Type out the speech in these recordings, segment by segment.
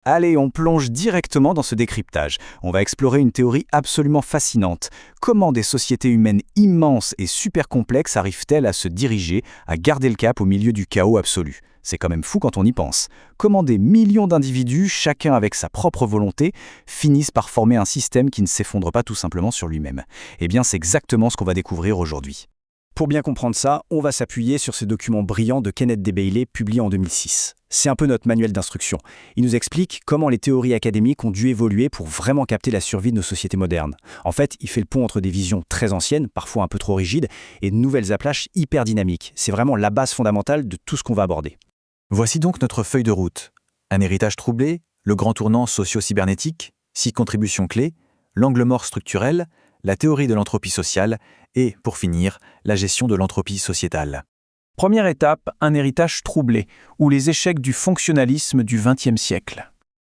Allez, on plonge directement dans ce décryptage. On va explorer une théorie absolument fascinante. Comment des sociétés humaines immenses et super complexes arrivent-elles à se diriger, à garder le cap au milieu du chaos absolu? C'est quand même fou quand on y pense. Comment des millions d'individus, chacun avec sa propre volonté, finissent par former un système qui ne s'effondre pas tout simplement sur lui-même? Eh bien, c'est exactement ce qu'on va découvrir aujourd'hui. Pour bien comprendre ça, on va s'appuyer sur ces documents brillants de Kenneth D. Bailey publiés en 2006. C'est un peu notre manuel d'instruction. Il nous explique comment les théories académiques ont dû évoluer pour vraiment capter la survie de nos sociétés modernes. En fait, il fait le pont entre des visions très anciennes, parfois un peu trop rigides, et de nouvelles approches hyper dynamiques. C'est vraiment la base fondamentale de tout ce qu'on va aborder. Voici donc notre feuille de route. Un héritage troublé, le grand tournant socio-cybernétique, 6 contributions clés, l'angle mort structurel, la théorie de l'entropie sociale et, pour finir, la gestion de l'entropie sociétale. Première étape, un héritage troublé, ou les échecs du fonctionnalisme du XXe siècle.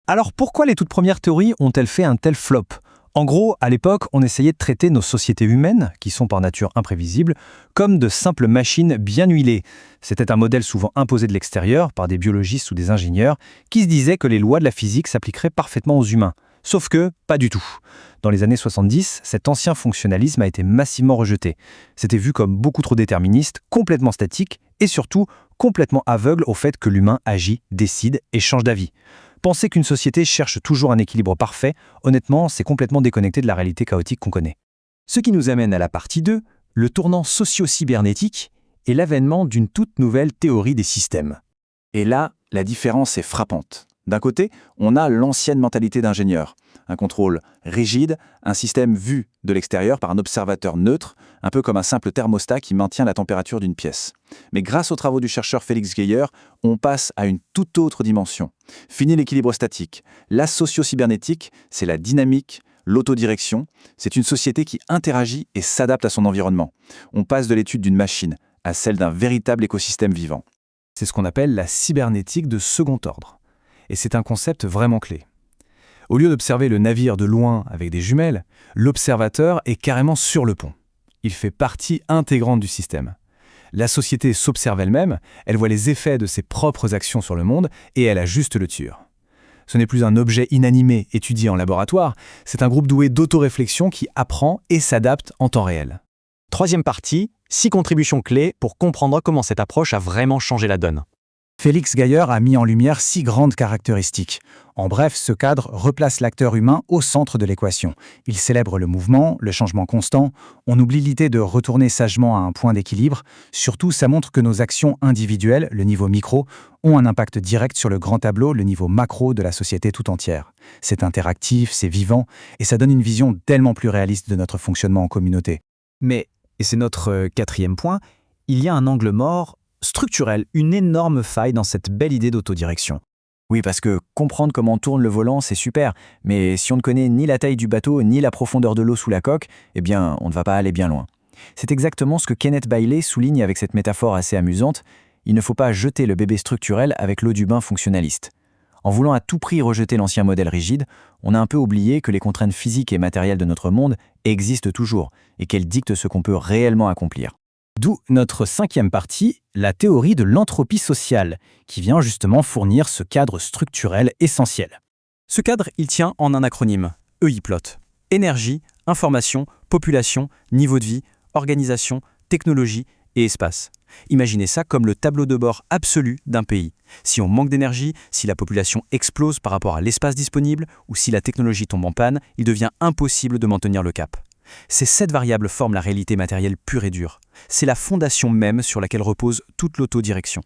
Alors pourquoi les toutes premières théories ont-elles fait un tel flop ? En gros, à l'époque, on essayait de traiter nos sociétés humaines, qui sont par nature imprévisibles, comme de simples machines bien huilées. C'était un modèle souvent imposé de l'extérieur par des biologistes ou des ingénieurs qui se disaient que les lois de la physique s'appliqueraient parfaitement aux humains. Sauf que, pas du tout. Dans les années 70, cet ancien fonctionnalisme a été massivement rejeté. C'était vu comme beaucoup trop déterministe, complètement statique et surtout complètement aveugle au fait que l'humain agit, décide et change d'avis. Penser qu'une société cherche toujours un équilibre parfait, honnêtement, c'est complètement déconnecté de la réalité chaotique qu'on connaît. Ce qui nous amène à la partie 2, le tournant socio-cybernétique et l'avènement d'une toute nouvelle théorie des systèmes. Et là, la différence est frappante. D'un côté, on a l'ancienne mentalité d'ingénieur. Un contrôle rigide, un système vu de l'extérieur par un observateur neutre, un peu comme un simple thermostat qui maintient la température d'une pièce. Mais grâce aux travaux du chercheur Félix Geyer, on passe à une toute autre dimension. Fini l'équilibre statique. La socio-cybernétique, c'est la dynamique, l'autodirection. C'est une société qui interagit et s'adapte à son environnement. On passe de l'étude d'une machine à celle d'un véritable écosystème vivant. C'est ce qu'on appelle la cybernétique de second ordre. Et c'est un concept vraiment clé. Au lieu d'observer le navire de loin avec des jumelles, l'observateur est carrément sur le pont. Il fait partie intégrante du système. La société s'observe elle-même, elle voit les effets de ses propres actions sur le monde et elle ajuste le tir. Ce n'est plus un objet inanimé étudié en laboratoire, c'est un groupe doué d'autoréflexion qui apprend et s'adapte en temps réel. Troisième partie, 6 contributions clés pour comprendre comment cette approche a vraiment changé la donne. Félix Geyer a mis en lumière 6 grandes caractéristiques. En bref, ce cadre replace l'acteur humain au centre de l'équation. Il célèbre le mouvement, le changement constant. On oublie l'idée de retourner sagement à un point d'équilibre. Surtout, ça montre que nos actions individuelles, le niveau micro, ont un impact direct sur le grand tableau, le niveau macro de la société tout entière. C'est interactif, c'est vivant, et ça donne une vision tellement plus réaliste de notre fonctionnement en communauté. Mais, et c'est notre 4e point, il y a un angle mort structurel, une énorme faille dans cette belle idée d'autodirection. Oui, parce que comprendre comment tourne le volant, c'est super, mais si on ne connaît ni la taille du bateau, ni la profondeur de l'eau sous la coque, eh bien, on ne va pas aller bien loin. C'est exactement ce que Kenneth Bailey souligne avec cette métaphore assez amusante. Il ne faut pas jeter le bébé structurel avec l'eau du bain fonctionnaliste. En voulant à tout prix rejeter l'ancien modèle rigide, on a un peu oublié que les contraintes physiques et matérielles de notre monde existent toujours et qu'elles dictent ce qu'on peut réellement accomplir. D'où notre 5e partie, la théorie de l'entropie sociale, qui vient justement fournir ce cadre structurel essentiel. Ce cadre, il tient en un acronyme, EIPLOT. Énergie, information, population, niveau de vie, organisation, technologie et espace. Imaginez ça comme le tableau de bord absolu d'un pays. Si on manque d'énergie, si la population explose par rapport à l'espace disponible ou si la technologie tombe en panne, il devient impossible de maintenir le cap. Ces 7 variables forment la réalité matérielle pure et dure. C'est la fondation même sur laquelle repose toute l'autodirection.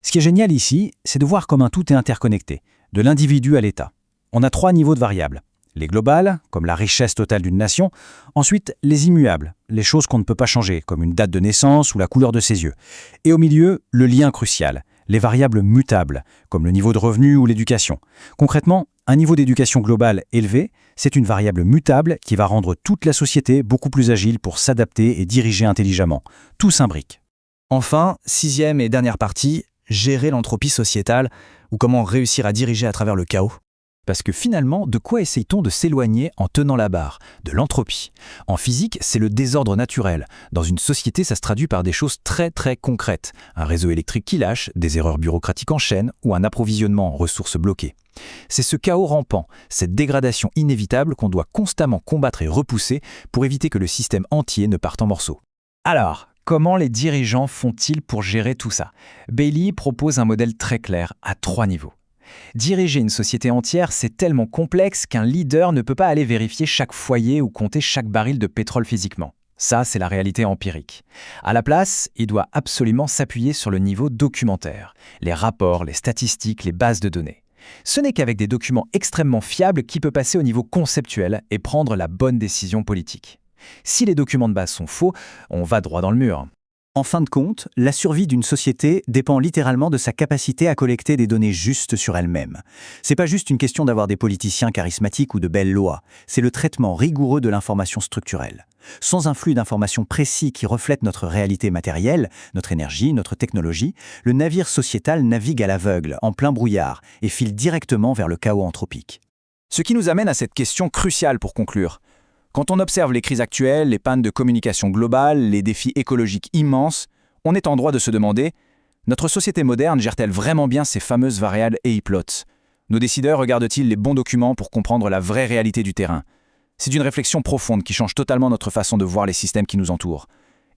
Ce qui est génial ici, c'est de voir comment tout est interconnecté, de l'individu à l'État. On a 3 niveaux de variables. Les globales, comme la richesse totale d'une nation. Ensuite, les immuables, les choses qu'on ne peut pas changer, comme une date de naissance ou la couleur de ses yeux. Et au milieu, le lien crucial, les variables mutables, comme le niveau de revenu ou l'éducation. Concrètement, un niveau d'éducation globale élevé, c'est une variable mutable qui va rendre toute la société beaucoup plus agile pour s'adapter et diriger intelligemment. Tout s'imbrique. Enfin, 6e et dernière partie, gérer l'entropie sociétale, ou comment réussir à diriger à travers le chaos. Parce que finalement, de quoi essaye-t-on de s'éloigner en tenant la barre? De l'entropie. En physique, c'est le désordre naturel. Dans une société, ça se traduit par des choses très très concrètes. Un réseau électrique qui lâche, des erreurs bureaucratiques en chaîne ou un approvisionnement en ressources bloqué. C'est ce chaos rampant, cette dégradation inévitable qu'on doit constamment combattre et repousser pour éviter que le système entier ne parte en morceaux. Alors, comment les dirigeants font-ils pour gérer tout ça? Bailey propose un modèle très clair à 3 niveaux. Diriger une société entière, c'est tellement complexe qu'un leader ne peut pas aller vérifier chaque foyer ou compter chaque baril de pétrole physiquement. Ça, c'est la réalité empirique. À la place, il doit absolument s'appuyer sur le niveau documentaire, les rapports, les statistiques, les bases de données. Ce n'est qu'avec des documents extrêmement fiables qu'il peut passer au niveau conceptuel et prendre la bonne décision politique. Si les documents de base sont faux, on va droit dans le mur. En fin de compte, la survie d'une société dépend littéralement de sa capacité à collecter des données justes sur elle-même. C'est pas juste une question d'avoir des politiciens charismatiques ou de belles lois, c'est le traitement rigoureux de l'information structurelle. Sans un flux d'informations précis qui reflète notre réalité matérielle, notre énergie, notre technologie, le navire sociétal navigue à l'aveugle, en plein brouillard, et file directement vers le chaos anthropique. Ce qui nous amène à cette question cruciale pour conclure. Quand on observe les crises actuelles, les pannes de communication globale, les défis écologiques immenses, on est en droit de se demander « Notre société moderne gère-t-elle vraiment bien ces fameuses variables EIPLOT ? Nos décideurs regardent-ils les bons documents pour comprendre la vraie réalité du terrain ?» C'est une réflexion profonde qui change totalement notre façon de voir les systèmes qui nous entourent.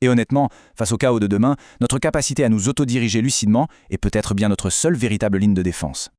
Et honnêtement, face au chaos de demain, notre capacité à nous autodiriger lucidement est peut-être bien notre seule véritable ligne de défense.